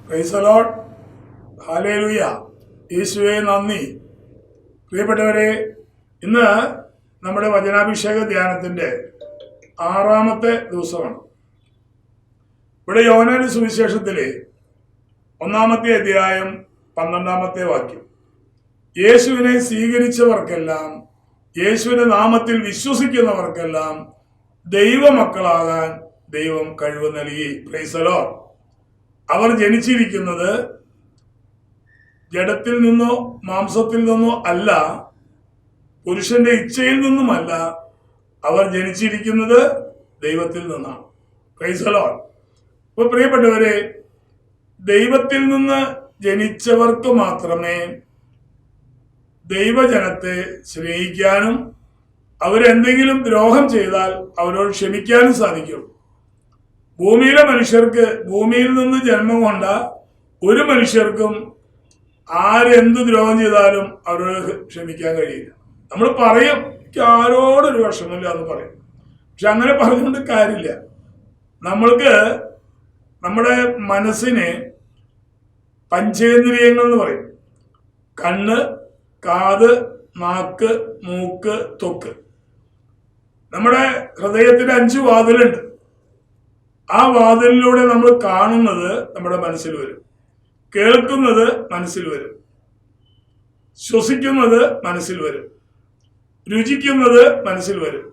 Price the Lord. Hallelujah. യേശുവേ നന്ദി. പ്രിയപ്പെട്ടവരെ, ഇന്ന് നമ്മുടെ വചനാഭിഷേക ധ്യാനത്തിന്റെ 6ാമത്തെ ദിവസമാണ്. ഇവിടെ യോഹന്നാന്റെ സുവിശേഷത്തിലെ 1-ാമത്തെ അധ്യായം 12-ാമത്തെ വാക്യം, യേശുവിനെ സ്വീകരിച്ചവർക്കെല്ലാം, യേശുവിന്റെ നാമത്തിൽ വിശ്വസിക്കുന്നവർക്കെല്ലാം ദൈവമക്കളാകാൻ ദൈവം കഴിവ് നൽകി. Praise the Lord. അവർ ജനിച്ചിരിക്കുന്നത് ജഡത്തിൽ നിന്നോ മാംസത്തിൽ നിന്നോ അല്ല, പുരുഷന്റെ ഇച്ഛയിൽ നിന്നുമല്ല. അവർ ജനിച്ചിരിക്കുന്നത് ദൈവത്തിൽ നിന്നാണ്. Price the Lord. അപ്പൊ പ്രിയപ്പെട്ടവരെ, ദൈവത്തിൽ നിന്ന് ജനിച്ചവർക്ക് മാത്രമേ ദൈവജനത്തെ സ്നേഹിക്കാനും അവരെന്തെങ്കിലും ദ്രോഹം ചെയ്താൽ അവരോട് ക്ഷമിക്കാനും സാധിക്കും. ഭൂമിയിലെ മനുഷ്യർക്ക്, ഭൂമിയിൽ നിന്ന് ജന്മം കൊണ്ട ഒരു മനുഷ്യർക്കും ആരെന്ത് ദ്രോഹം ചെയ്താലും അവരോട് ക്ഷമിക്കാൻ കഴിയില്ല. നമ്മൾ പറയും, എനിക്ക് ആരോടൊരു വിഷമില്ല എന്ന് പറയും. പക്ഷെ അങ്ങനെ പറഞ്ഞുകൊണ്ട് കാര്യമില്ല. നമ്മൾക്ക് നമ്മുടെ മനസ്സിനെ പഞ്ചേന്ദ്രിയങ്ങൾ എന്ന് പറയും. കണ്ണ്, കാത്, നാക്ക്, മൂക്ക്, ത്വക്ക്. നമ്മുടെ ഹൃദയത്തിന് 5 വാതിലുണ്ട്. ആ വാതിലിലൂടെ നമ്മൾ കാണുന്നത് നമ്മുടെ മനസ്സിൽ വരും, കേൾക്കുന്നത് മനസ്സിൽ വരും, ശ്വസിക്കുന്നത് മനസ്സിൽ വരും, രുചിക്കുന്നത് മനസ്സിൽ വരും,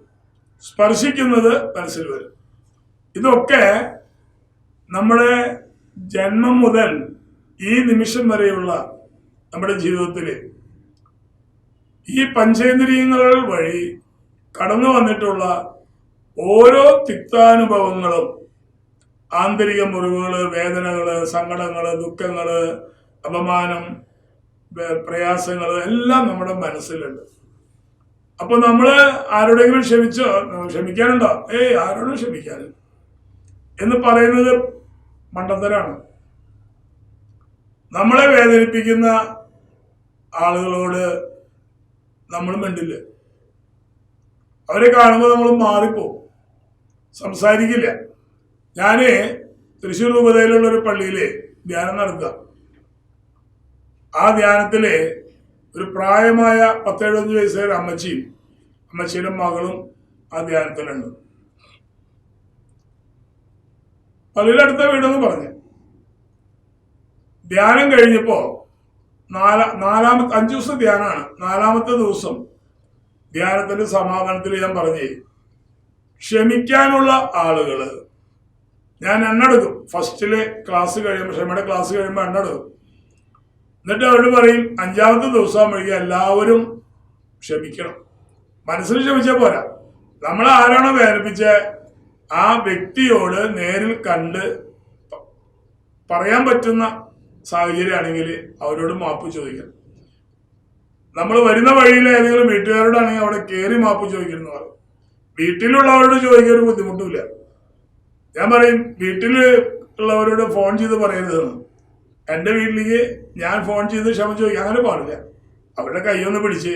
സ്പർശിക്കുന്നത് മനസ്സിൽ വരും. ഇതൊക്കെ നമ്മുടെ ജന്മം മുതൽ ഈ നിമിഷം വരെയുള്ള നമ്മുടെ ജീവിതത്തിൽ ഈ പഞ്ചേന്ദ്രിയങ്ങൾ വഴി കടന്നു വന്നിട്ടുള്ള ഓരോ തിക്താനുഭവങ്ങളും, ആന്തരിക മുറിവുകള്, വേദനകള്, സങ്കടങ്ങള്, ദുഃഖങ്ങള്, അപമാനം, പ്രയാസങ്ങള് എല്ലാം നമ്മുടെ മനസ്സിലുണ്ട്. അപ്പൊ നമ്മള് ആരോടെങ്കിലും ക്ഷമിക്കാനുണ്ടോ? ആരോടും ക്ഷമിക്കാനില്ല എന്ന് പറയുന്നത് മണ്ടത്തരാണ്. നമ്മളെ വേദനിപ്പിക്കുന്ന ആളുകളോട് നമ്മൾ മിണ്ടില്ല. അവരെ കാണുമ്പോൾ നമ്മൾ മാറിപ്പോവും, സംസാരിക്കില്ല. ഞാന് തൃശ്ശൂർ രൂപതയിലുള്ള ഒരു പള്ളിയില് ധ്യാനം നടത്തുക. ആ ധ്യാനത്തില് ഒരു പ്രായമായ 10-75 വയസ്സുകാര അമ്മച്ചിയും അമ്മച്ചിയുടെ മകളും ആ ധ്യാനത്തിലുണ്ട്. പള്ളിയുടെ അടുത്ത വീടെന്ന് പറഞ്ഞു. ധ്യാനം കഴിഞ്ഞപ്പോ 5 ദിവസം ധ്യാനമാണ്. 4ാമത്തെ ദിവസം ധ്യാനത്തിന്റെ സമാപനത്തിൽ ഞാൻ പറഞ്ഞേ, ക്ഷമിക്കാനുള്ള ആളുകള് ഞാൻ എണ്ണെടുക്കും. ഫസ്റ്റിലെ ക്ലാസ് കഴിയുമ്പോൾ, ക്ഷമയുടെ ക്ലാസ് കഴിയുമ്പോൾ എണ്ണെടുക്കും. എന്നിട്ട് അവരോട് പറയും, 5ാമത്തെ ദിവസം വഴിക്ക് എല്ലാവരും ക്ഷമിക്കണം. മനസ്സിൽ ക്ഷമിച്ചാൽ പോരാ, നമ്മൾ ആരാണോ വേദനിപ്പിച്ച ആ വ്യക്തിയോട് നേരിൽ കണ്ട് പറയാൻ പറ്റുന്ന സാഹചര്യമാണെങ്കിൽ അവരോട് മാപ്പ് ചോദിക്കണം. നമ്മൾ വരുന്ന വഴിയിൽ ഏതെങ്കിലും വീട്ടുകാരോടാണെങ്കിൽ അവിടെ കയറി മാപ്പ് ചോദിക്കണം. പറയും വീട്ടിലുള്ളവരോട് ചോദിക്കാൻ ഒരു ബുദ്ധിമുട്ടില്ല. ഞാൻ പറയും, വീട്ടിലുള്ളവരോട് ഫോൺ ചെയ്ത് പറയരുതെന്ന്. എൻ്റെ വീട്ടിലേക്ക് ഞാൻ ഫോൺ ചെയ്ത് ക്ഷമ ചോദിക്കുക അങ്ങനെ പാടില്ല. അവരുടെ കൈയൊന്ന് പിടിച്ച്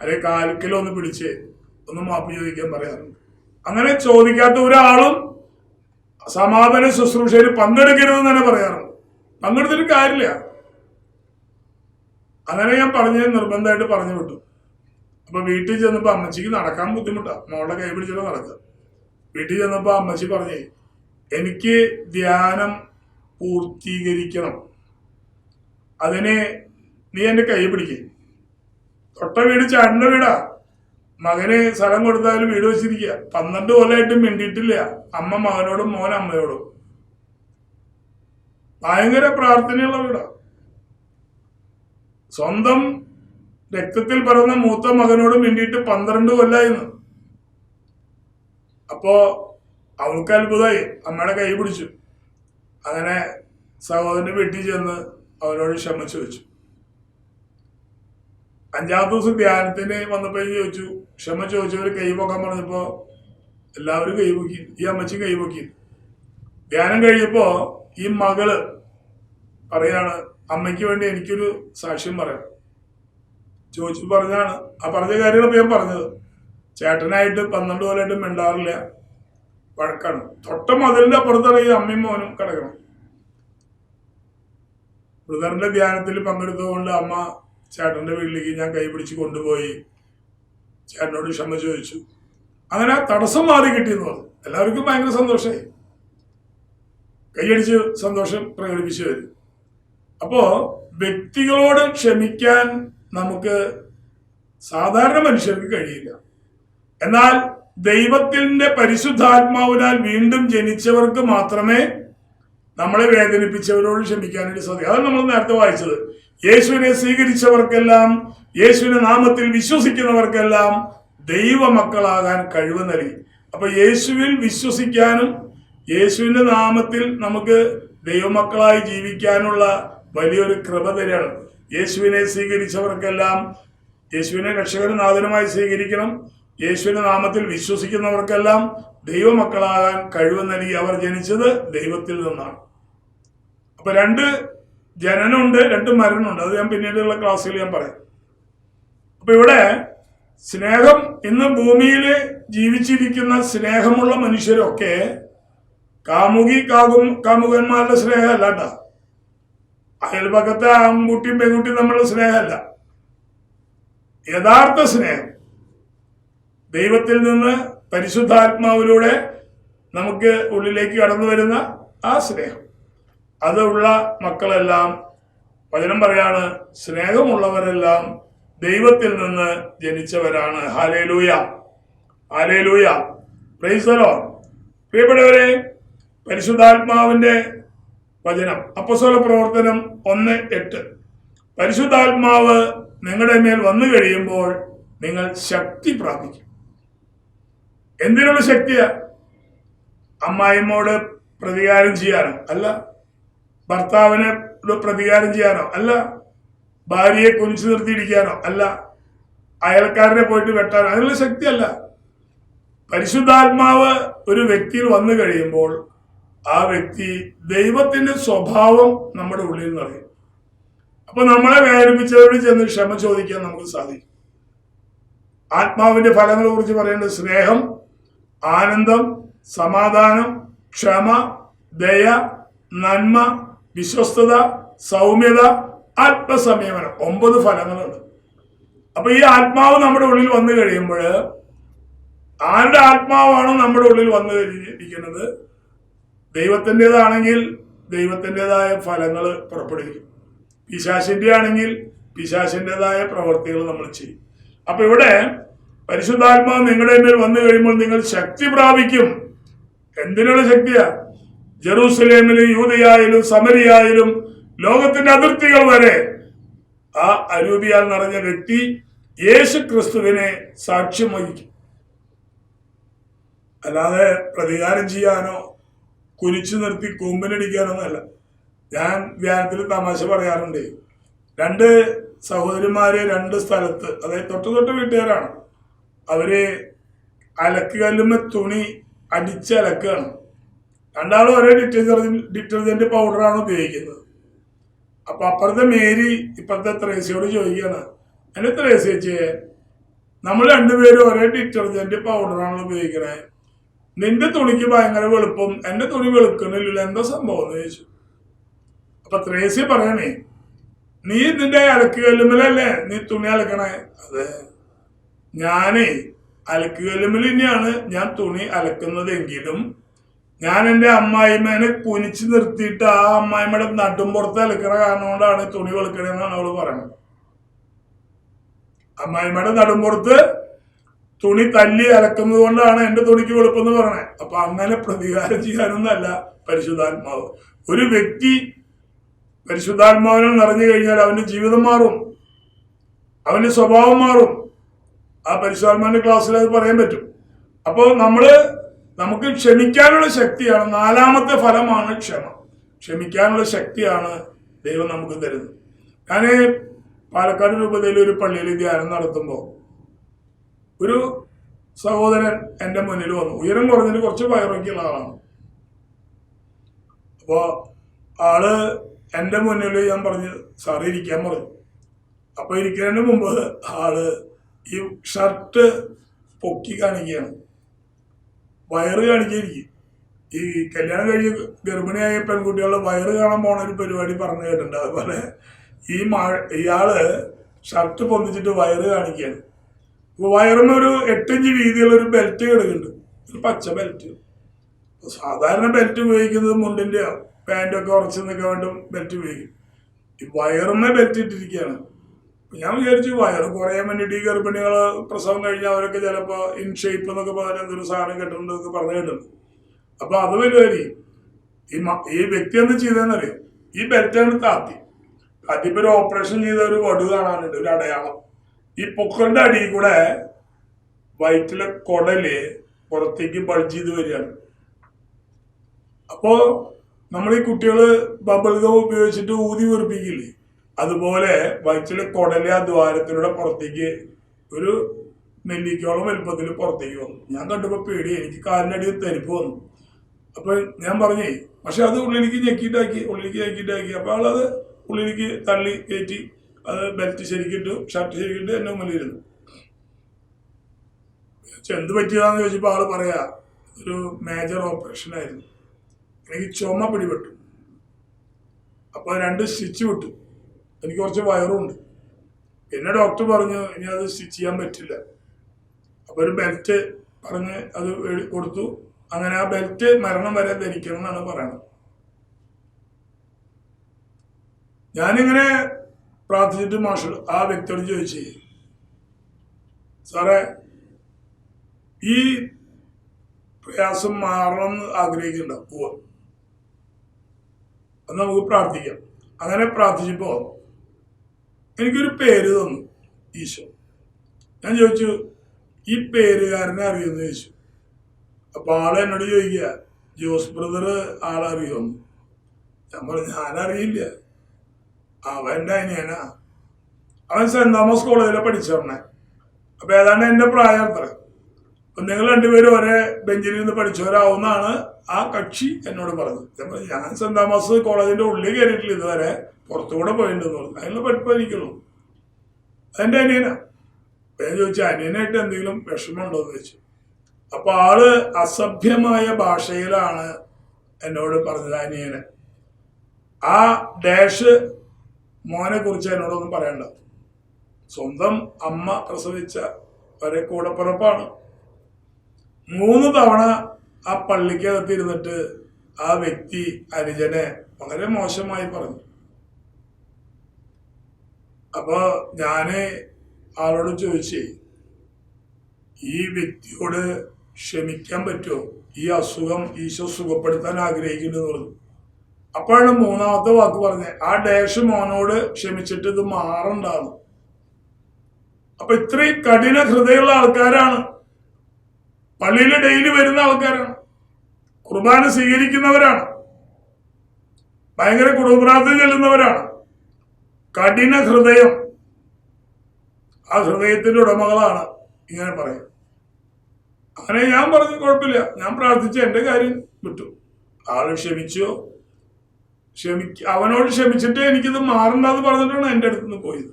അല്ലെങ്കിൽ കാൽക്കലൊന്ന് പിടിച്ച് ഒന്ന് മാപ്പ് ചോദിക്കാൻ പറയാറുണ്ട്. അങ്ങനെ ചോദിക്കാത്ത ഒരാളും സമാപന ശുശ്രൂഷയിൽ പങ്കെടുക്കരുതെന്ന് തന്നെ പറയാറുണ്ട്. പങ്കെടുത്തിട്ട് കാര്യമില്ല. അങ്ങനെ ഞാൻ നിർബന്ധമായിട്ട് പറഞ്ഞു വിട്ടു. അപ്പൊ വീട്ടിൽ ചെന്നപ്പോ അമ്മച്ചിക്ക് നടക്കാൻ ബുദ്ധിമുട്ടാണ്, മോളുടെ കൈ പിടിച്ചിട്ട് നടക്കുക. വീട്ടിൽ ചെന്നപ്പോ അമ്മച്ചി പറഞ്ഞേ, എനിക്ക് ധ്യാനം പൂർത്തീകരിക്കണം, അതിന് നീ എന്റെ കൈ പിടിക്കേ. തൊട്ട വീട് ചേട്ടന്റെ വീടാ. മകന് സ്ഥലം കൊടുത്താലും വീട് വെച്ചിരിക്കുക. 12 കൊല്ലമായിട്ടും മിണ്ടിയിട്ടില്ല അമ്മ മകനോടും മോൻ അമ്മയോടും. ഭയങ്കര പ്രാർത്ഥനയുള്ള വീടാ. സ്വന്തം രക്തത്തിൽ പിറന്ന മൂത്ത മകനോട് മിണ്ടിയിട്ട് 12 കൊല്ലായിരുന്നു. അപ്പോ അവൾക്ക് അത്ഭുതമായി, അമ്മയുടെ കൈ പിടിച്ചു. അങ്ങനെ സഹോദരന്റെ വീട്ടിൽ ചെന്ന് അവനോട് ക്ഷമ ചോദിച്ചു. 5ാമത്തെ ദിവസം ധ്യാനത്തിന് വന്നപ്പോ ചോദിച്ചു, ക്ഷമ ചോദിച്ചവര് കൈ പൊക്കാൻ പറഞ്ഞപ്പോ എല്ലാവരും കൈപൊക്കി, ഈ അമ്മച്ചി കൈപൊക്കി. ധ്യാനം കഴിഞ്ഞപ്പോ ഈ മകള് പറയാണ്, അമ്മയ്ക്ക് വേണ്ടി എനിക്കൊരു സാക്ഷ്യം പറയാം. ചോദിച്ചു പറഞ്ഞാണ്. ആ പറഞ്ഞ കാര്യങ്ങളൊക്കെ ഞാൻ പറഞ്ഞത്. ചേട്ടനായിട്ട് 12 കൊല്ലമായിട്ട് മിണ്ടാറില്ല, വഴക്കാണ്. തൊട്ട മതിലിന്റെ അപ്പുറത്താണ് ഈ അമ്മയും മോനും കിടക്കണം. ബ്രദറിന്റെ ധ്യാനത്തിൽ പങ്കെടുത്തുകൊണ്ട് അമ്മ ചേട്ടന്റെ വീട്ടിലേക്ക് ഞാൻ കൈപിടിച്ച് കൊണ്ടുപോയി ചേട്ടനോട് ക്ഷമ ചോദിച്ചു. അങ്ങനെ ആ തടസ്സം മാറി കിട്ടിയെന്ന് പറഞ്ഞു. എല്ലാവർക്കും ഭയങ്കര സന്തോഷമായി, കൈയടിച്ച് സന്തോഷം പ്രകടിപ്പിച്ചു വരും. അപ്പോ വ്യക്തികളോട് ക്ഷമിക്കാൻ നമുക്ക് സാധാരണ മനുഷ്യർക്ക് കഴിയില്ല. എന്നാൽ ദൈവത്തിന്റെ പരിശുദ്ധാത്മാവിനാൽ വീണ്ടും ജനിച്ചവർക്ക് മാത്രമേ നമ്മളെ വേദനിപ്പിച്ചവരോട് ക്ഷമിക്കാനായിട്ട് സാധിക്കും. അതാണ് നമ്മൾ നേരത്തെ വായിച്ചത്. യേശുവിനെ സ്വീകരിച്ചവർക്കെല്ലാം, യേശുവിന്റെ നാമത്തിൽ വിശ്വസിക്കുന്നവർക്കെല്ലാം ദൈവമക്കളാകാൻ കഴിവ് നൽകി. അപ്പൊ യേശുവിൽ വിശ്വസിക്കാനും യേശുവിന്റെ നാമത്തിൽ നമുക്ക് ദൈവമക്കളായി ജീവിക്കാനുള്ള വലിയൊരു കൃപ തന്നെയാണ്. യേശുവിനെ സ്വീകരിച്ചവർക്കെല്ലാം, യേശുവിനെ രക്ഷകനും നാഥനുമായി സ്വീകരിക്കണം. യേശുവിന്റെ നാമത്തിൽ വിശ്വസിക്കുന്നവർക്കെല്ലാം ദൈവമക്കളാകാൻ കഴിവ് നൽകി. അവർ ജനിച്ചത് ദൈവത്തിൽ നിന്നാണ്. അപ്പൊ രണ്ട് ജനനമുണ്ട്, രണ്ട് മരണമുണ്ട്. അത് ഞാൻ പിന്നീടുള്ള ക്ലാസ്സുകൾ ഞാൻ പറയാം. അപ്പൊ ഇവിടെ സ്നേഹം, ഇന്ന് ഭൂമിയിൽ ജീവിച്ചിരിക്കുന്ന സ്നേഹമുള്ള മനുഷ്യരൊക്കെ കാമുകന്മാരുടെ സ്നേഹമല്ല കേട്ടോ. അയൽപക്കത്തെ ആൺകുട്ടിയും പെൺകുട്ടിയും തമ്മിലുള്ള സ്നേഹമല്ല. യഥാർത്ഥ സ്നേഹം ദൈവത്തിൽ നിന്ന് പരിശുദ്ധാത്മാവിലൂടെ നമുക്ക് ഉള്ളിലേക്ക് കടന്നു വരുന്ന ആ സ്നേഹം, അതുള്ള മക്കളെല്ലാം, വചനം പറയാണ്, സ്നേഹമുള്ളവരെല്ലാം ദൈവത്തിൽ നിന്ന് ജനിച്ചവരാണ്. Hallelujah, hallelujah, praise the Lord. പ്രിയപ്പെട്ടവരെ, പരിശുദ്ധാത്മാവിന്റെ വചനം അപ്പോസ്തല പ്രവർത്തനം 1:8. പരിശുദ്ധാത്മാവ് നിങ്ങളുടെ മേൽ വന്നു കഴിയുമ്പോൾ നിങ്ങൾ ശക്തി പ്രാപിക്കും. എന്തിനുള്ള ശക്തിയാ? അമ്മായിമ്മോട് പ്രതികാരം ചെയ്യാനോ അല്ല, ഭർത്താവിനെ പ്രതികാരം ചെയ്യാനോ അല്ല, ഭാര്യയെ കുനിച്ചു നിർത്തിയിരിക്കാനോ അല്ല, അയൽക്കാരനെ പോയിട്ട് വെട്ടാനോ, അതിനുള്ള ശക്തിയല്ല. പരിശുദ്ധാത്മാവ് ഒരു വ്യക്തിയിൽ വന്നു കഴിയുമ്പോൾ ആ വ്യക്തി ദൈവത്തിന്റെ സ്വഭാവം നമ്മുടെ ഉള്ളിൽ നിറയും. അപ്പൊ നമ്മളെ വേദനിപ്പിച്ചവരോട് ചെന്ന് ക്ഷമ ചോദിക്കാൻ നമുക്ക് സാധിക്കും. ആത്മാവിന്റെ ഫലങ്ങളെ കുറിച്ച് പറയേണ്ടത് സ്നേഹം, ആനന്ദം, സമാധാനം, ക്ഷമ, ദയ, നന്മ, വിശ്വസ്തത, സൗമ്യത, ആത്മസംയമനം. 9 ഫലങ്ങളുണ്ട്. അപ്പൊ ഈ ആത്മാവ് നമ്മുടെ ഉള്ളിൽ വന്നു കഴിയുമ്പോൾ, ആരുടെ ആത്മാവാണോ നമ്മുടെ ഉള്ളിൽ വന്നു കഴിഞ്ഞിരിക്കുന്നത്, ദൈവത്തിൻ്റെതാണെങ്കിൽ ദൈവത്തിൻ്റെതായ ഫലങ്ങൾ പുറപ്പെടുവിക്കും. പിശാചിന്റെ ആണെങ്കിൽ പിശാചിൻ്റെതായ പ്രവർത്തികൾ നമ്മൾ ചെയ്യും. അപ്പൊ ഇവിടെ പരിശുദ്ധാത്മാവ് നിങ്ങളുടെ മേൽ വന്നു കഴിയുമ്പോൾ നിങ്ങൾ ശക്തി പ്രാപിക്കും. എന്തിനുള്ള ശക്തിയാ? ജെറൂസലേമിലും യൂദയായാലും സമരിയായാലും ലോകത്തിന്റെ അതിർത്തികൾ വരെ ആ അരൂപിയാൽ നിറഞ്ഞ വ്യക്തി യേശു ക്രിസ്തുവിനെ സാക്ഷ്യം വഹിക്കും. അല്ലാതെ പ്രതികാരം ചെയ്യാനോ കുനിച്ചു നിർത്തി കൂമ്പിനടിക്കാനോ ഒന്നല്ല. ഞാൻ ധ്യാനത്തിൽ തമാശ പറയാറുണ്ട്. 2 സഹോദരിമാര് 2 സ്ഥലത്ത്, അതായത് തൊട്ട് വീട്ടുകാരാണ്. അവര് അലക്കുകല്ലുമ്മ തുണി അടിച്ചലക്കുകയാണ്. രണ്ടാളും ഒരേ ഡിറ്റർജന്റ് പൗഡറാണ് ഉപയോഗിക്കുന്നത്. അപ്പൊ അപ്പുറത്തെ മേരി ഇപ്പുറത്തെ ത്രേസ്യയോട് ചോദിക്കുകയാണ്, എന്നെ ത്രേസ്യ ചേച്ചിയെ, നമ്മൾ രണ്ടുപേരും ഒരേ ഡിറ്റർജന്റ് പൗഡറാണ് ഉപയോഗിക്കണേ, നിന്റെ തുണിക്ക് ഭയങ്കര വെളുപ്പം, എന്റെ തുണി വെളുക്കണില്ല, എന്താ സംഭവം എന്ന് ചോദിച്ചു. അപ്പൊ ത്രേസ്യ പറയണേ, നീ നിന്റെ അലക്കുകല്ലുമ്മലല്ലേ നീ തുണി അലക്കണേ? അതെ, ഞാനേ അലക്കുകല്ലുമ്മൽ തന്നെയാണ് ഞാൻ തുണി അലക്കുന്നതെങ്കിലും ഞാൻ എൻ്റെ അമ്മായിമ്മേനെ കുനിച്ചു നിർത്തിയിട്ട് ആ അമ്മായിമ്മയുടെ നടുമ്പുറത്ത് അലക്കണ കാരണം കൊണ്ടാണ് തുണി വെളുക്കണെന്നാണ് അവള് പറയുന്നത്. അമ്മായിമ്മയുടെ നടുമ്പുറത്ത് തുണി തല്ലി അലക്കുന്നത് കൊണ്ടാണ് എന്റെ തുണിക്ക് വെളുപ്പെന്ന് പറയണേ. അപ്പൊ അങ്ങനെ പ്രതികാരം ചെയ്യാനൊന്നല്ല പരിശുദ്ധാത്മാവ്. ഒരു വ്യക്തി പരിശുദ്ധാത്മാവിനെ നിറഞ്ഞു കഴിഞ്ഞാൽ അവന്റെ ജീവിതം മാറും, അവന്റെ സ്വഭാവം മാറും. ആ പരിശുദ്ധാത്മാവിന്റെ ക്ലാസ്സിൽ അത് പറയാൻ പറ്റും. അപ്പോൾ നമുക്ക് ക്ഷമിക്കാനുള്ള ശക്തിയാണ്. 4ാമത്തെ ഫലമാണ് ക്ഷമ. ക്ഷമിക്കാനുള്ള ശക്തിയാണ് ദൈവം നമുക്ക് തരുന്നത്. ഞാൻ പാലക്കാട് രൂപതയിൽ ഒരു പള്ളിയിൽ ധ്യാനം നടത്തുമ്പോൾ ഒരു സഹോദരൻ എൻ്റെ മുന്നിൽ വന്നു. ഉയരം കുറഞ്ഞിട്ട് കുറച്ച് വയറൊക്കെയുള്ള ആളാണ്. അപ്പോൾ ആള് എൻ്റെ മുന്നിൽ ഞാൻ പറഞ്ഞു, സാറ് ഇരിക്കാൻ പറഞ്ഞു. അപ്പൊ ഇരിക്കുന്നതിന് മുമ്പ് ആള് ഈ ഷർട്ട് പൊക്കി കാണിക്കുകയാണ്, വയറ് കാണിക്കായിരിക്കും. ഈ കല്യാണം കഴിഞ്ഞ് ഗർഭിണിയായ പെൺകുട്ടികളുടെ വയറ് കാണാൻ പോണ ഒരു പരിപാടി പറഞ്ഞു കേട്ടിട്ടുണ്ട്. അതുപോലെ ഇയാള് ഷർട്ട് പൊന്തിച്ചിട്ട് വയറ് കാണിക്കുകയാണ്. അപ്പൊ വയറിന് ഒരു 8 ഇഞ്ച് വീതിയുള്ള ഒരു ബെൽറ്റ് കിടക്കുന്നുണ്ട്, ഒരു പച്ച ബെൽറ്റ്. സാധാരണ ബെൽറ്റ് ഉപയോഗിക്കുന്നത് മുണ്ടിന്റെ പാൻറ്റൊക്കെ ഉറച്ചു നിൽക്കാൻ വേണ്ടി ബെൽറ്റ് ഉപയോഗിക്കും. ഈ വയറിനെ ബെൽറ്റ് ഇട്ടിരിക്കുകയാണ്. ഞാൻ വിചാരിച്ചു വയറ് കുറയാൻ വേണ്ടിയിട്ട് ഈ ഗർഭിണികള് പ്രസവം കഴിഞ്ഞാൽ അവരൊക്കെ ചിലപ്പോൾ ഇൻ ഷേപ്പ് എന്നൊക്കെ പറഞ്ഞ എന്തൊരു സാധനം കെട്ടുന്നുണ്ടെന്നൊക്കെ പറഞ്ഞു കേട്ടിട്ടുണ്ട്. അപ്പൊ അത് വലിയ ഈ വ്യക്തി എന്ത് ചെയ്തെന്നറിയോ, ഈ ബെൽറ്റാണ് താത്തിപ്പോ ഒരു ഓപ്പറേഷൻ ചെയ്ത ഒരു വടു കാണാനുണ്ട്, ഒരു അടയാളം. ഈ പൊക്കലിന്റെ അടിയിൽ കൂടെ വയറ്റിലെ കുടല് പുറത്തേക്ക് ബൾജ് ചെയ്ത് വരികയാണ്. അപ്പോ നമ്മൾ ഈ കുട്ടികള് ബബിൾ ഗം ഉപയോഗിച്ചിട്ട് ഊതി വെറുപ്പിക്കില്ലേ, അതുപോലെ വയറ്റിലെ കുടല് ആ ദ്വാരത്തിലൂടെ പുറത്തേക്ക് ഒരു നെല്ലിക്കോളം വലുപ്പത്തിൽ പുറത്തേക്ക് വന്നു. ഞാൻ കണ്ടപ്പോ പേടി, എനിക്ക് കാലിന്റെ അടിയിൽ തരിപ്പ് വന്നു. അപ്പൊ ഞാൻ പറഞ്ഞേ, പക്ഷെ അത് ഉള്ളിലേക്ക് ഞെക്കിയിട്ടാക്കി. അപ്പൊ ആളത് ഉള്ളിലേക്ക് തള്ളി കയറ്റി അത് ബെൽറ്റ് ശരിക്കിട്ടു, ഷർട്ട് ശരിക്കിട്ട് എന്നെ മുന്നിലിരുന്നു. എന്ത് പറ്റിയതാന്ന് ചോദിച്ചപ്പോ ആള് പറയാ, ഒരു മേജർ ഓപ്പറേഷൻ ആയിരുന്നു, എനിക്ക് ചുമ പിടിപെട്ടു. അപ്പൊ 2 സ്റ്റിച്ച് വിട്ടു, എനിക്ക് കുറച്ച് വയറുണ്ട്. പിന്നെ ഡോക്ടർ പറഞ്ഞു ഇനി അത് സ്റ്റിച്ച് ചെയ്യാൻ പറ്റില്ല. അപ്പൊ ഒരു ബെൽറ്റ് പറഞ്ഞ് അത് കൊടുത്തു. അങ്ങനെ ആ ബെൽറ്റ് മരണം വരെ ധരിക്കണം എന്നാണ് പറയണത്. ഞാനിങ്ങനെ പ്രാർത്ഥിച്ചിട്ട് മാഷ് ആ വ്യക്തിയോട് ചോദിച്ചു, സാറേ ഈ പ്രയാസം മാറണം എന്ന് ആഗ്രഹിക്കുന്നുണ്ടോ? അത് നമുക്ക് പ്രാർത്ഥിക്കാം. അങ്ങനെ പ്രാർത്ഥിച്ചപ്പോ എനിക്കൊരു പേര് തന്നു ഈശോ. ഞാൻ ചോദിച്ചു ഈ പേരുകാരനെ അറിയുമെന്ന് ചോദിച്ചു. അപ്പൊ ആള് എന്നോട് ചോദിക്കുക, ജോസ് ബ്രദർ ആളറിയുമെന്ന്. ഞാൻ പറഞ്ഞു ഞാനറിയില്ല, അവൻ്റെ അനിയനാ, അവൻ സെന്റ് തോമസ് കോളേജിലെ പഠിച്ചോണേ. അപ്പൊ ഏതാണ്ട് എന്റെ പ്രായം അത്ര. അപ്പൊ നിങ്ങൾ രണ്ടുപേരും ഒരേ ബെഞ്ചിൽ നിന്ന് പഠിച്ചവരാവുന്നാണ് ആ കക്ഷി എന്നോട് പറഞ്ഞത്. ഞാൻ സെന്റ് തോമസ് കോളേജിന്റെ ഉള്ളിൽ കയറിയിട്ടില്ല ഇതുവരെ, പുറത്തുകൂടെ പോയിട്ടുണ്ടെന്ന് പറഞ്ഞു. അതിനുള്ള പഠിപ്പായിരിക്കുള്ളൂ. അതെന്റെ അനിയനാ. അപ്പൊ ഞാൻ ചോദിച്ചു അനിയനായിട്ട് എന്തെങ്കിലും വിഷമമുണ്ടോന്ന് ചോദിച്ചു. അപ്പൊ ആള് അസഭ്യമായ ഭാഷയിലാണ് എന്നോട് പറഞ്ഞത് അനിയന്. ആ ഡാഷ് മോനെ കുറിച്ച് എന്നോടൊന്നും പറയണ്ട. സ്വന്തം അമ്മ പ്രസവിച്ച വരെ കൂടപ്പിറപ്പാണ്. 3 തവണ ആ പള്ളിക്കകത്ത് ഇരുന്നിട്ട് ആ വ്യക്തി അനുജനെ വളരെ മോശമായി പറഞ്ഞു. അപ്പൊ ഞാന് ആളോട് ചോദിച്ചേ, ഈ വ്യക്തിയോട് ക്ഷമിക്കാൻ പറ്റുമോ? ഈ അസുഖം ഈശോ സുഖപ്പെടുത്താൻ ആഗ്രഹിക്കുന്നുണ്ടെന്ന് പറഞ്ഞു. അപ്പോഴാണ് 3ാമത്തെ വാക്ക് പറഞ്ഞത്, ആ ഡാഷ് മോനോട് ക്ഷമിച്ചിട്ട് ഇത് മാറണ്ടാന്ന്. അപ്പൊ ഇത്രയും കഠിന ഹൃദയമുള്ള ആൾക്കാരാണ്, പള്ളിയിൽ ഡെയിലി വരുന്ന ആൾക്കാരാണ്, കുർബാന സ്വീകരിക്കുന്നവരാണ്, ഭയങ്കര കുടുംബപ്രാർത്ഥന ചെല്ലുന്നവരാണ്. കഠിന ഹൃദയം, ആ ഹൃദയത്തിന്റെ ഉടമകളാണ് ഇങ്ങനെ പറയും. അങ്ങനെ ഞാൻ പറഞ്ഞു കുഴപ്പമില്ല, ഞാൻ പ്രാർത്ഥിച്ച എന്റെ കാര്യം വിട്ടു. ആള് ക്ഷമിച്ചോ? അവനോട് ക്ഷമിച്ചിട്ട് എനിക്കിത് മാറണ്ടെന്ന് പറഞ്ഞിട്ടാണ് എന്റെ അടുത്തുനിന്ന് പോയത്.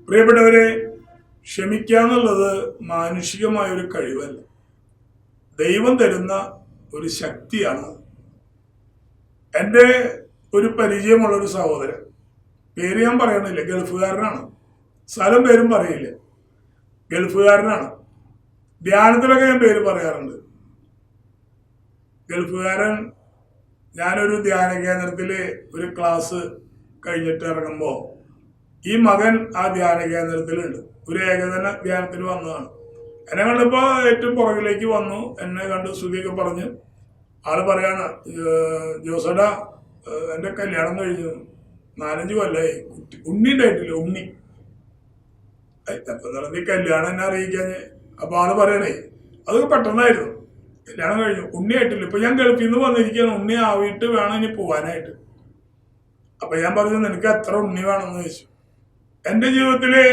പ്രിയപ്പെട്ടവരെ, ക്ഷമിക്കാന്നുള്ളത് മാനുഷികമായ ഒരു കഴിവല്ല, ദൈവം തരുന്ന ഒരു ശക്തിയാണ്. എൻ്റെ ഒരു പരിചയമുള്ള ഒരു സഹോദരൻ, പേര് ഞാൻ പറയണില്ല, ഗൾഫുകാരനാണ്, സ്ഥലം പേരും പറയില്ല, ഗൾഫുകാരനാണ്. ധ്യാനത്തിലൊക്കെ ഞാൻ പേര് പറയാറുണ്ട്. ഗൾഫുകാരൻ, ഞാനൊരു ധ്യാന കേന്ദ്രത്തില് ഒരു ക്ലാസ് കഴിഞ്ഞിട്ട് ഇറങ്ങുമ്പോൾ ഈ മകൻ ആ ധ്യാന കേന്ദ്രത്തിലുണ്ട്. ഒരു ഏകദിന ധ്യാനത്തിൽ വന്നതാണ്. എന്നെ കണ്ടപ്പോ ഏറ്റവും പുറകിലേക്ക് വന്നു, എന്നെ കണ്ട് സ്തുതിയൊക്കെ പറഞ്ഞ് ആള് പറയാണ്, ജോസടാ എന്റെ കല്യാണം കഴിഞ്ഞു 4-5 കൊല്ലായി, ഉണ്ണി ഉണ്ടായിട്ടില്ല, ഉണ്ണി. അപ്പൊ നടത്തി കല്യാണം എന്നെ അറിയിക്കാഞ്ഞ്. അപ്പൊ ആള് പറയണേ അതൊക്കെ പെട്ടെന്നായിരുന്നു, കല്യാണം കഴിഞ്ഞു, ഉണ്ണി ആയിട്ടില്ല, ഇപ്പൊ ഞാൻ ഗൾഫിൽ നിന്ന് വന്നിരിക്കുകയാണ്, ഉണ്ണി ആവിയിട്ട് വേണം ഇനി പോവാനായിട്ട്. അപ്പൊ ഞാൻ പറഞ്ഞു നിനക്ക് എത്ര ഉണ്ണി വേണമെന്ന് ചോദിച്ചു. എന്റെ ജീവിതത്തില്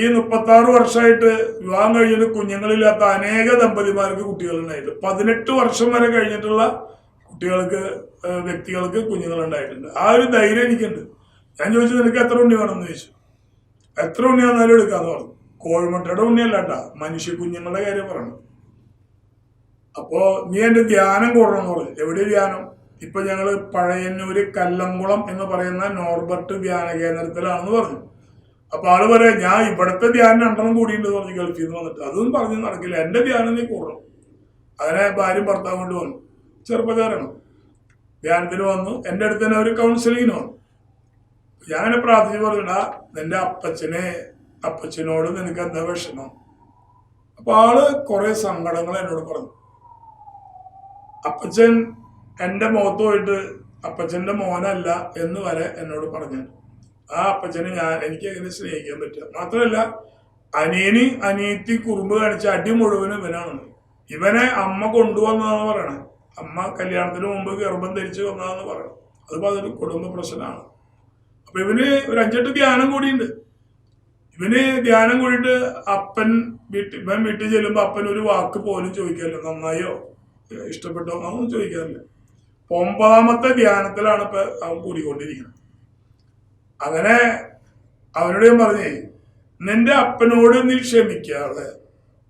ഈ 36 വർഷമായിട്ട് വിവാഹം കഴിഞ്ഞിട്ട് കുഞ്ഞുങ്ങളില്ലാത്ത അനേക ദമ്പതിമാർക്ക് കുട്ടികളുണ്ടായിട്ട് 18 വർഷം വരെ കഴിഞ്ഞിട്ടുള്ള വ്യക്തികൾക്ക് കുഞ്ഞുങ്ങൾ ഉണ്ടായിട്ടുണ്ട്. ആ ഒരു ധൈര്യം എനിക്കുണ്ട്. ഞാൻ ചോദിച്ചു നിനക്ക് എത്ര ഉണ്ണി വേണമെന്ന് ചോദിച്ചു. എത്ര ഉണ്ണി വന്നാലും എടുക്കാന്ന് പറഞ്ഞു. കോഴിമുട്ടയുടെ ഉണ്ണിയല്ല കേട്ടാ, മനുഷ്യ കുഞ്ഞുങ്ങളുടെ കാര്യം പറയണം. അപ്പോ നീ എന്റെ ധ്യാനം കൂടണം എന്ന് പറഞ്ഞു. എവിടെ ധ്യാനം? ഇപ്പൊ ഞങ്ങള് പഴയന്നൂര് കല്ലംകുളം എന്ന് പറയുന്ന നോർബർട്ട് ധ്യാന കേന്ദ്രത്തിലാണെന്ന് പറഞ്ഞു. അപ്പൊ ആള് പറയാ, ഞാൻ ഇവിടുത്തെ ധ്യാനം 2 കൂടിയുണ്ട് പറഞ്ഞു ഗൾഫിൽ നിന്ന് വന്നിട്ട്. അതൊന്നും പറഞ്ഞു നടക്കില്ല, എന്റെ ധ്യാനം നീ കൂടണം. അങ്ങനെ ഭാര്യയും ഭർത്താവ് കൊണ്ട് വന്നു. ചെറുപ്പക്കാരാണ്. ധ്യാനത്തിന് വന്നു. എന്റെ അടുത്ത് തന്നെ ഒരു കൗൺസിലിങ്ങിന് വന്നു. ഞാനെ പ്രാർത്ഥിച്ച് പറഞ്ഞാ, നിന്റെ അപ്പച്ചനോട് നിനക്ക് എന്താ വിഷമം? അപ്പൊ ആള് കുറെ സങ്കടങ്ങൾ എന്നോട് പറഞ്ഞു. അപ്പച്ചൻ എന്റെ മുഖത്ത് പോയിട്ട് അപ്പച്ചന്റെ മോനല്ല എന്ന് വരെ എന്നോട് പറഞ്ഞു. ആ അപ്പച്ചനെ എനിക്ക് എങ്ങനെ സ്നേഹിക്കാൻ പറ്റുക? മാത്രമല്ല, അനിയത്തി കുറുമ്പ് കാണിച്ച അടി മുഴുവനും ഇവനാണ്. ഇവനെ അമ്മ കൊണ്ടുവന്നതാന്ന് പറയണേ. അമ്മ കല്യാണത്തിന് മുമ്പ് ഗർഭം ധരിച്ചു വന്നതാന്ന് പറയണം. അതിപ്പോ അതൊരു കുടുംബ പ്രശ്നമാണ്. അപ്പൊ ഇവന് ഒരു 5-8 ധ്യാനം കൂടിയുണ്ട്. ഇവന് ധ്യാനം കൂടിയിട്ട് ഇവൻ വീട്ടിൽ ചെല്ലുമ്പോ അപ്പൻ ഒരു വാക്ക് പോലും ചോദിക്കാറില്ല. നന്നായോ, ഇഷ്ടപ്പെട്ടോ അതൊന്നും ചോദിക്കാറില്ല. 9ാമത്തെ ധ്യാനത്തിലാണ് ഇപ്പൊ അവൻ കൂടിക്കൊണ്ടിരിക്കുന്നത്. അങ്ങനെ അവനോട് ഞാൻ പറഞ്ഞേ, നിന്റെ അപ്പനോട് നീ ക്ഷമിക്കാതെ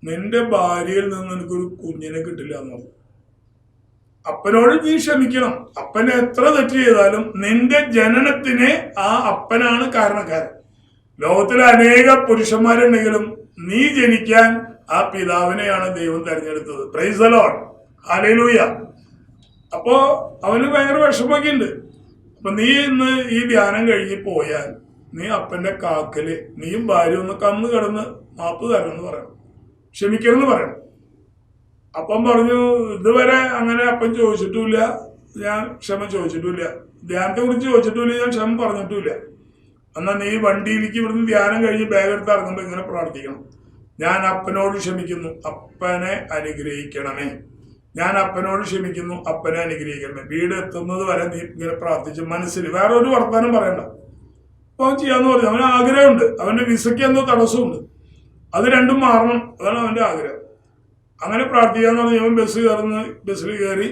നിന്റെ ഭാര്യയിൽ നിന്ന് നിനക്കൊരു കുഞ്ഞിനെ കിട്ടില്ല എന്ന് പറഞ്ഞു. അപ്പനോട് നീ ക്ഷമിക്കണം. അപ്പൻ എത്ര തെറ്റ് ചെയ്താലും നിന്റെ ജനനത്തിന് ആ അപ്പനാണ് കാരണക്കാരൻ. ലോകത്തിലെ അനേക പുരുഷന്മാരുണ്ടെങ്കിലും നീ ജനിക്കാൻ ആ പിതാവിനെയാണ് ദൈവം തെരഞ്ഞെടുത്തത്. Price the Lord, hallelujah. അപ്പോ അവന് ഭയങ്കര വിഷമൊക്കെ ഉണ്ട്. അപ്പൊ നീ ഇന്ന് ഈ ധ്യാനം കഴിഞ്ഞ് പോയാൽ നീ അപ്പന്റെ കാക്കല് നീയും ഭാര്യ ഒന്ന് കന്ന് കിടന്ന് മാപ്പ് തരണം എന്ന് പറയണം, ക്ഷമിക്കണം എന്ന് പറയണം. അപ്പം പറഞ്ഞു, ഇതുവരെ അങ്ങനെ അപ്പൻ ചോദിച്ചിട്ടുമില്ല, ഞാൻ ക്ഷമ ചോദിച്ചിട്ടുമില്ല, ധ്യാനത്തെ കുറിച്ച് ചോദിച്ചിട്ടുമില്ല, ഞാൻ ക്ഷമ പറഞ്ഞിട്ടുമില്ല. എന്നാൽ നീ വണ്ടിയിലേക്ക് ഇവിടുന്ന് ധ്യാനം കഴിഞ്ഞ് ബാഗ് എടുത്ത് ഇറങ്ങുമ്പോൾ ഇങ്ങനെ പ്രാർത്ഥിക്കണം, ഞാൻ അപ്പനോട് ക്ഷമിക്കുന്നു, അപ്പനെ അനുഗ്രഹിക്കണമേ. ഞാൻ അപ്പനോട് ക്ഷമിക്കുന്നു, അപ്പനെ അനുഗ്രഹിക്കണമേ. വീട് എത്തുന്നത് വരെ നീ ഇങ്ങനെ പ്രാർത്ഥിച്ച് മനസ്സിൽ വേറെ ഒരു വർത്തമാനം പറയണ്ട. അപ്പൊ അവൻ ചെയ്യാന്ന് പറഞ്ഞു. അവന് ആഗ്രഹമുണ്ട്, അവന്റെ വിസയ്ക്ക് എന്തോ തടസ്സമുണ്ട്, അത് രണ്ടും മാറണം, അതാണ് അവന്റെ ആഗ്രഹം. അങ്ങനെ പ്രാർത്ഥിക്കാന്ന് പറഞ്ഞ് അവൻ ബസ്സിൽ കയറി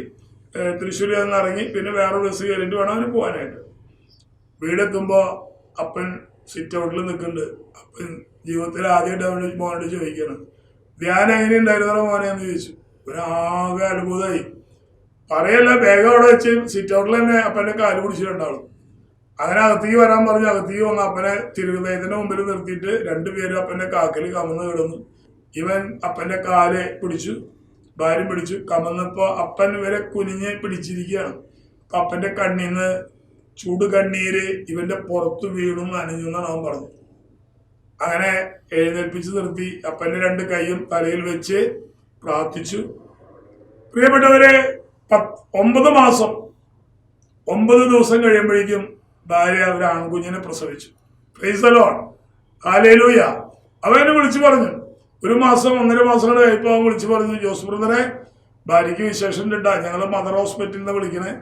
തൃശ്ശൂരിൽ നിന്ന് ഇറങ്ങി പിന്നെ വേറെ ബസ് കയറിയിട്ട് വേണം അവന് പോകാനായിട്ട്. വീടെത്തുമ്പോ അപ്പൻ സിറ്റ് ഔട്ടിൽ നിൽക്കുന്നുണ്ട്. അപ്പൻ ജീവിതത്തിൽ ആദ്യമായിട്ട് അവന് മോനോട് ചോദിക്കണം, ധ്യാനം എങ്ങനെ ഉണ്ടായിരുന്നോ മോനെ എന്ന് ചോദിച്ചു. ഒരാകെ അത്ഭുതമായി. പറയല്ല, വേഗം അവിടെ വെച്ച് സിറ്റ് ഔട്ടിൽ തന്നെ അപ്പന്റെ കാല് പിടിച്ചിട്ടുണ്ടാവും. അങ്ങനെ അകത്തേക്ക് വരാൻ പറഞ്ഞ് അകത്തേക്ക് വന്ന് അപ്പനെ തിരുഹൃദയത്തിന്റെ മുമ്പിൽ നിർത്തിയിട്ട് 2 പേരും അപ്പന്റെ കാക്കല് കമന്ന് കിടന്നു. ഇവൻ അപ്പന്റെ കാല് പിടിച്ചു, ഭാര്യ പിടിച്ചു. കമന്നപ്പോ അപ്പൻ ഇവരെ കുനിഞ്ഞ് പിടിച്ചിരിക്കുകയാണ്. അപ്പൊ അപ്പന്റെ കണ്ണീന്ന് ചൂട് കണ്ണീര് ഇവന്റെ പുറത്ത് വീണു നനഞ്ഞു എന്നാണ് അവൻ പറഞ്ഞത്. അങ്ങനെ എഴുന്നേൽപ്പിച്ച് നിർത്തി അപ്പന്റെ 2 കൈയും തലയിൽ വെച്ച് പ്രാർത്ഥിച്ചു. പ്രിയപ്പെട്ടവരെ, 9 മാസം 9 ദിവസം കഴിയുമ്പോഴേക്കും ഭാര്യ ഒരു ആൺകുഞ്ഞിനെ പ്രസവിച്ചു. Price the Lord, hallelujah. അവനെ വിളിച്ചു പറഞ്ഞു. 1 മാസം 1.5 മാസം കൂടെ കഴിയുമ്പോൾ അവൻ വിളിച്ചു പറഞ്ഞു, ജോസ് ബ്രദറെ, ഭാര്യയ്ക്ക് വിശേഷം ഉണ്ടാ, ഞങ്ങൾ മദർ ഹോസ്പിറ്റലിൽ നിന്ന് വിളിക്കണേ,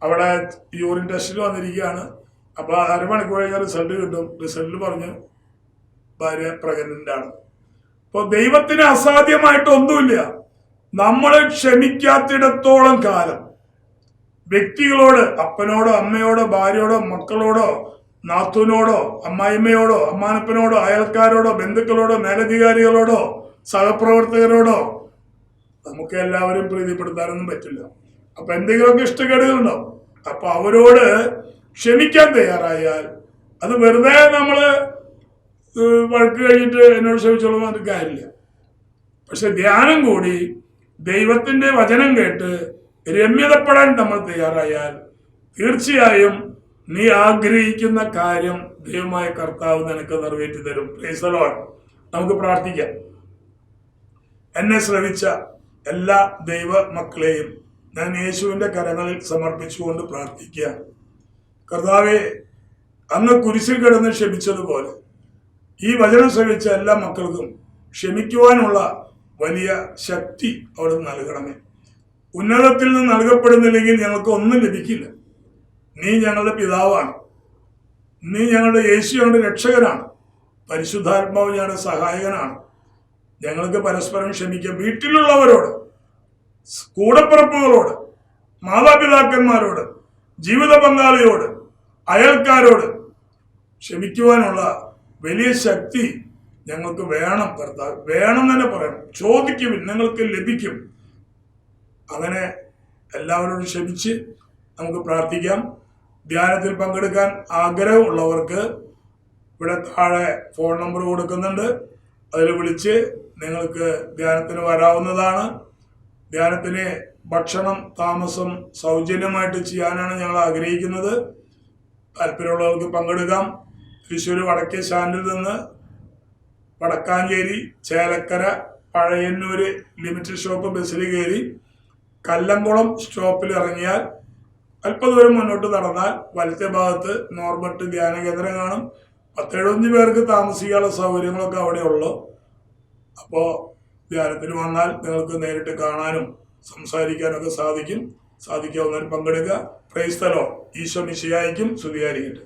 അവിടെ യൂറിൻ ടെസ്റ്റിൽ വന്നിരിക്കുകയാണ്. അപ്പൊ 1/2 മണിക്കൂർ കഴിഞ്ഞാൽ റിസൾട്ട് കിട്ടും. റിസൾട്ടിൽ പറഞ്ഞു ഭാര്യ പ്രഗ്നന്റ് ആണ്. അപ്പൊ ദൈവത്തിന് അസാധ്യമായിട്ടൊന്നുമില്ല. നമ്മൾ ക്ഷമിക്കാത്തിടത്തോളം കാലം വ്യക്തികളോട്, അപ്പനോടോ അമ്മയോടോ ഭാര്യയോടോ മക്കളോടോ നാത്തൂനോടോ അമ്മായിമ്മയോടോ അമ്മാനപ്പനോടോ അയൽക്കാരോടോ ബന്ധുക്കളോടോ മേലധികാരികളോടോ സഹപ്രവർത്തകരോടോ നമുക്ക് എല്ലാവരും പ്രീതിപ്പെടുത്താനൊന്നും പറ്റില്ല. അപ്പൊ എന്തെങ്കിലുമൊക്കെ ഇഷ്ടക്കേടുകളുണ്ടാവും. അപ്പൊ അവരോട് ക്ഷമിക്കാൻ തയ്യാറായാൽ അത് വെറുതെ നമ്മള് വഴക്ക് കഴിഞ്ഞിട്ട് എന്നോട് ക്ഷമിച്ചോളൂ എന്ന് കാര്യമില്ല. പക്ഷെ ധ്യാനം കൂടി ദൈവത്തിന്റെ വചനം കേട്ട് രമ്യതപ്പെടാൻ നമ്മൾ തയ്യാറായാൽ തീർച്ചയായും നീ ആഗ്രഹിക്കുന്ന കാര്യം ദൈവമായ കർത്താവ് നിനക്ക് നിറവേറ്റി തരും. Price the Lord. നമുക്ക് പ്രാർത്ഥിക്കാം. എന്നെ ശ്രവിച്ച എല്ലാ ദൈവ മക്കളെയും ഞാൻ യേശുവിന്റെ കരങ്ങളിൽ സമർപ്പിച്ചുകൊണ്ട് പ്രാർത്ഥിക്കുക. കർത്താവെ, അങ്ങ് കുരിശിൽ കിടന്ന് ക്ഷമിച്ചതുപോലെ ഈ വചനം ശ്രവിച്ച എല്ലാ മക്കൾക്കും ക്ഷമിക്കുവാനുള്ള വലിയ ശക്തി അവിടെ നൽകണമേ. ഉന്നതത്തിൽ നിന്ന് നൽകപ്പെടുന്നില്ലെങ്കിൽ ഞങ്ങൾക്ക് ഒന്നും ലഭിക്കില്ല. നീ ഞങ്ങളുടെ പിതാവാണ്, നീ ഞങ്ങളുടെ യേശു ഞങ്ങളുടെ രക്ഷകനാണ്, പരിശുദ്ധാത്മാവ് ഞങ്ങളുടെ സഹായകനാണ്. ഞങ്ങൾക്ക് പരസ്പരം ക്ഷമിക്കാം. വീട്ടിലുള്ളവരോട്, കൂടപ്പിറപ്പുകളോട്, മാതാപിതാക്കന്മാരോട്, ജീവിത പങ്കാളിയോട്, അയൽക്കാരോട് ക്ഷമിക്കുവാനുള്ള വലിയ ശക്തി ഞങ്ങൾക്ക് വേണം. കർത്താവ് വേണം തന്നെ പറയണം. ചോദിക്കുവിൻ, നിങ്ങൾക്ക് ലഭിക്കും. അങ്ങനെ എല്ലാവരോടും ക്ഷമിച്ച് നമുക്ക് പ്രാർത്ഥിക്കാം. ധ്യാനത്തിൽ പങ്കെടുക്കാൻ ആഗ്രഹമുള്ളവർക്ക് ഇവിടെ താഴെ ഫോൺ നമ്പർ കൊടുക്കുന്നുണ്ട്. അതിൽ വിളിച്ച് നിങ്ങൾക്ക് ധ്യാനത്തിന് വരാവുന്നതാണ്. ധ്യാനത്തിന് ഭക്ഷണം, താമസം സൗജന്യമായിട്ട് ചെയ്യാനാണ് ഞങ്ങൾ ആഗ്രഹിക്കുന്നത്. താല്പര്യമുള്ളവർക്ക് പങ്കെടുക്കാം. തൃശ്ശൂർ വടക്കേ സ്റ്റാൻഡിൽ നിന്ന് വടക്കാഞ്ചേരി, ചേലക്കര, പഴയന്നൂര് ലിമിറ്റഡ് ഷോപ്പ് ബസ്സിൽ കയറി കല്ലംകുളം സ്റ്റോപ്പിൽ ഇറങ്ങിയാൽ അല്പദൂരം മുന്നോട്ട് നടന്നാൽ വലത്തെ ഭാഗത്ത് നോർമട്ട് ധ്യാന കേന്ദ്രം കാണും. 10-75 പേർക്ക് താമസിക്കാനുള്ള സൗകര്യങ്ങളൊക്കെ അവിടെ ഉള്ളു. അപ്പോൾ ധ്യാനത്തിന് വന്നാൽ നിങ്ങൾക്ക് നേരിട്ട് കാണാനും സംസാരിക്കാനൊക്കെ സാധിക്കാവുന്നവർ പങ്കെടുക്കുക. Praise the Lord. ഈശോ മിശിഹായ്ക്കും സ്തുതിയായിരിക്കട്ടെ.